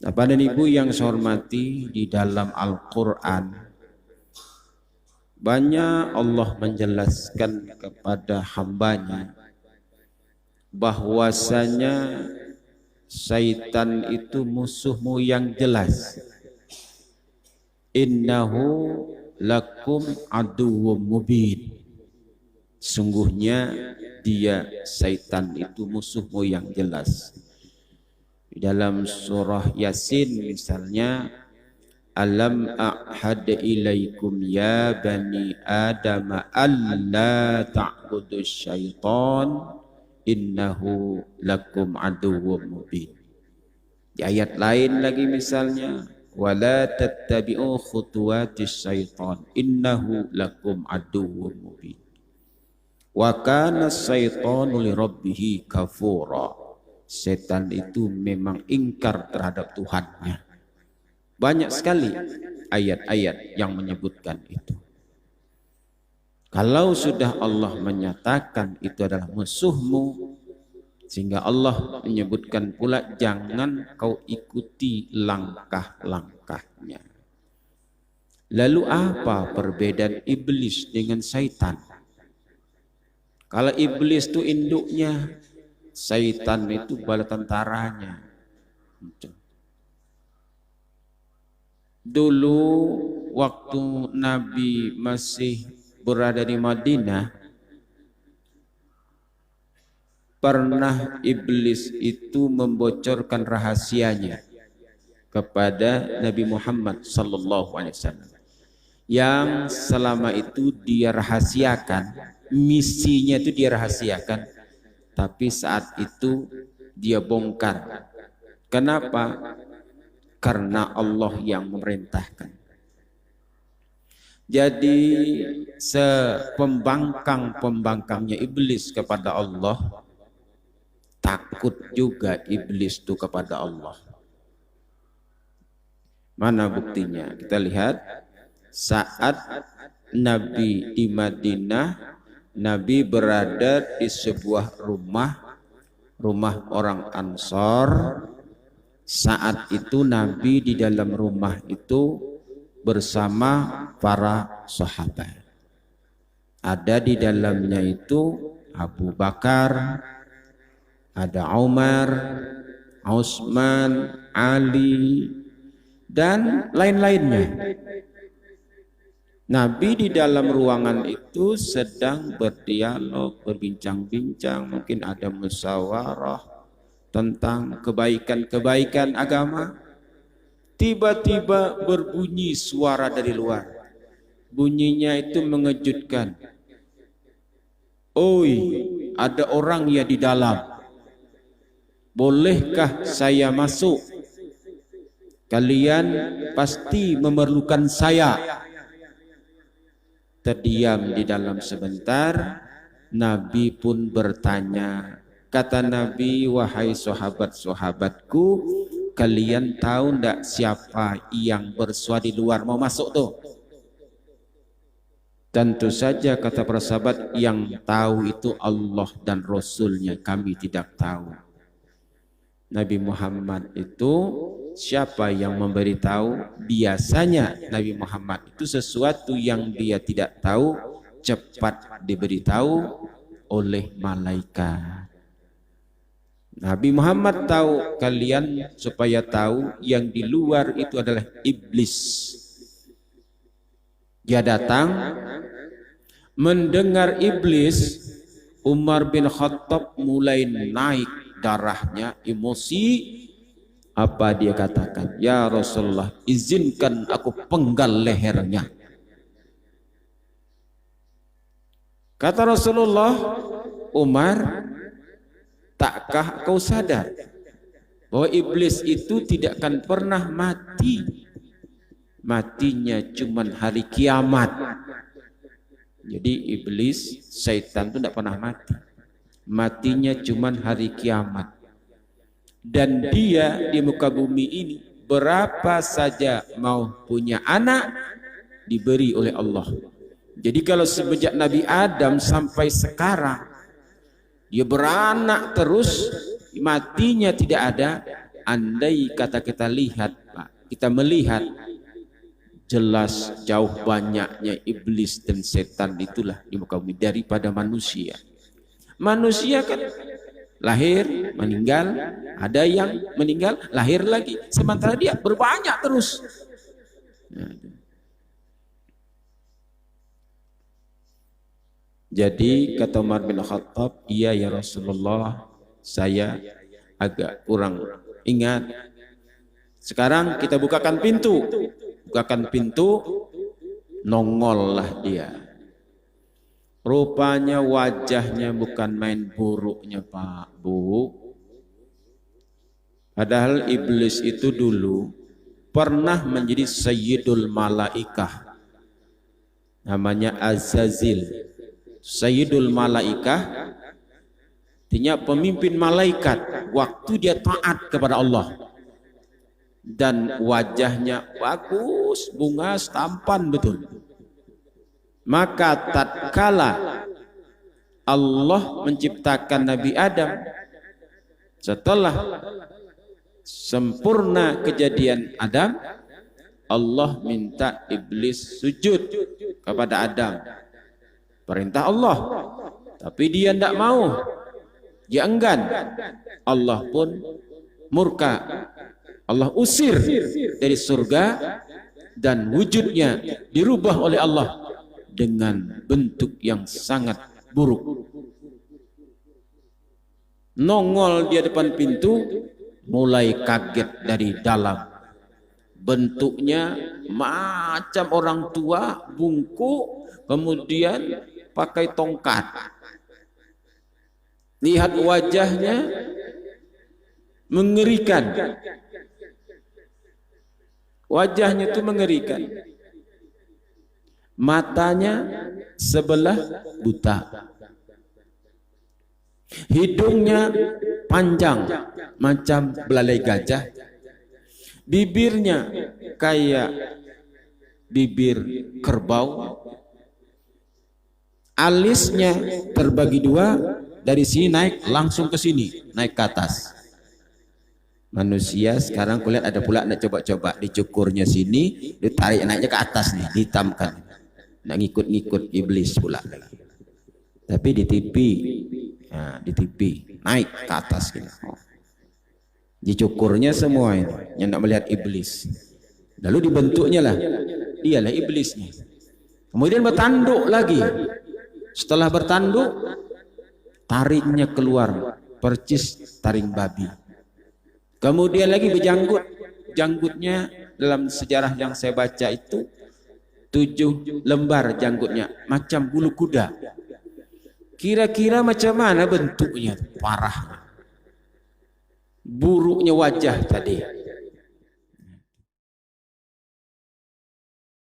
Nah, pada ibu yang saya hormati, di dalam Al-Quran banyak Allah menjelaskan kepada hambanya bahwasanya syaitan itu musuhmu yang jelas. Innahu lakum aduwwum mubin. Sungguhnya dia syaitan itu musuhmu yang jelas. Di dalam surah Yasin misalnya, alam a'had ilaikum ya bani adam alla ta'budu syaitan innahu lakum aduwwum mubin. Di ayat lain lagi misalnya, wala tattabi'u khutuwatis syaitan innahu lakum aduwwum mubin. Wa kana syaitanu li rabbih kafura. Setan itu memang ingkar terhadap Tuhannya. Banyak sekali ayat-ayat yang menyebutkan itu. Kalau sudah Allah menyatakan itu adalah musuhmu, sehingga Allah menyebutkan pula jangan kau ikuti langkah-langkahnya. Lalu apa perbedaan iblis dengan syaitan? Kalau iblis itu induknya, syaitan itu bala tentaranya. Dulu waktu Nabi masih berada di Madinah, pernah iblis itu membocorkan rahasianya kepada Nabi Muhammad sallallahu alaihi wasallam, yang selama itu dia rahasiakan, misinya itu dia rahasiakan, tapi saat itu dia bongkar. Kenapa? Karena Allah yang memerintahkan. Jadi sepembangkang-pembangkangnya iblis kepada Allah, takut juga iblis itu kepada Allah. Mana buktinya? Kita lihat saat Nabi di Madinah, Nabi berada di sebuah rumah orang Ansor. Saat itu Nabi di dalam rumah itu bersama para sahabat. Ada di dalamnya itu Abu Bakar, ada Umar, Utsman, Ali, dan lain-lainnya. Nabi di dalam ruangan itu sedang berdialog, berbincang-bincang, mungkin ada musyawarah tentang kebaikan-kebaikan agama. Tiba-tiba berbunyi suara dari luar. Bunyinya itu mengejutkan. Oi, ada orang ya di dalam. Bolehkah saya masuk? Kalian pasti memerlukan saya. Terdiam di dalam sebentar, Nabi pun bertanya. Kata Nabi, wahai sahabat-sahabatku, kalian tahu ndak siapa yang bersuara di luar mau masuk tuh? Tentu saja kata para sahabat, yang tahu itu Allah dan Rasulnya, kami tidak tahu. Nabi Muhammad itu siapa yang memberitahu? Biasanya Nabi Muhammad itu sesuatu yang dia tidak tahu cepat diberitahu oleh malaikat. Nabi Muhammad tahu, kalian supaya tahu yang di luar itu adalah iblis. Dia datang, mendengar iblis, Umar bin Khattab mulai naik darahnya, emosi. Apa dia katakan? Ya Rasulullah, izinkan aku penggal lehernya. Kata Rasulullah, Umar, takkah kau sadar bahwa iblis itu tidak akan pernah mati? Matinya cuman hari kiamat. Jadi iblis, syaitan itu tidak pernah mati. Matinya cuman hari kiamat. Dan dia di muka bumi ini berapa saja mau punya anak diberi oleh Allah. Jadi kalau sejak Nabi Adam sampai sekarang dia beranak terus, matinya tidak ada, andai kata kita lihat, Pak, kita melihat jelas jauh banyaknya iblis dan setan itulah di muka bumi daripada manusia. Manusia kan lahir, meninggal, ada yang meninggal, lahir lagi, sementara dia berbanyak terus. Jadi kata Umar bin Khattab, iya ya Rasulullah, saya agak kurang ingat. Sekarang kita bukakan pintu, nongollah dia. Rupanya wajahnya bukan main buruknya Pak, Bu. Padahal iblis itu dulu pernah menjadi Sayyidul Malaikah, namanya Azazil. Sayyidul Malaikah artinya pemimpin malaikat waktu dia taat kepada Allah, dan wajahnya bagus, bunga, tampan betul. Maka tatkala Allah menciptakan Nabi Adam, setelah sempurna kejadian Adam, Allah minta iblis sujud kepada Adam. Perintah Allah, tapi dia tidak mau, dia enggan. Allah pun murka, Allah usir dari surga, dan wujudnya dirubah oleh Allah dengan bentuk yang sangat buruk. Nongol dia depan pintu, mulai kaget dari dalam. Bentuknya macam orang tua, bungkuk, kemudian pakai tongkat. Lihat wajahnya mengerikan. Wajahnya itu mengerikan. Matanya sebelah buta. Hidungnya panjang macam belalai gajah. Bibirnya kayak bibir kerbau. Alisnya terbagi dua, dari sini naik langsung ke sini, naik ke atas. Manusia sekarang kulihat ada pula nak coba-coba dicukurnya sini, ditarik naiknya ke atas nih, dihitamkan. Nak ngikut-ngikut iblis pula. Tapi di TV, nah, di TV naik ke atas gitu. Dicukurnya semua ini, yang nak melihat iblis. Lalu dibentuknya lah, dialah iblisnya. Kemudian bertanduk lagi. Setelah bertanduk, taringnya keluar, percis taring babi. Kemudian lagi berjanggut. Janggutnya dalam sejarah yang saya baca itu 7 lembar janggutnya, macam bulu kuda. Kira-kira macam mana bentuknya? Parah. Buruknya wajah tadi.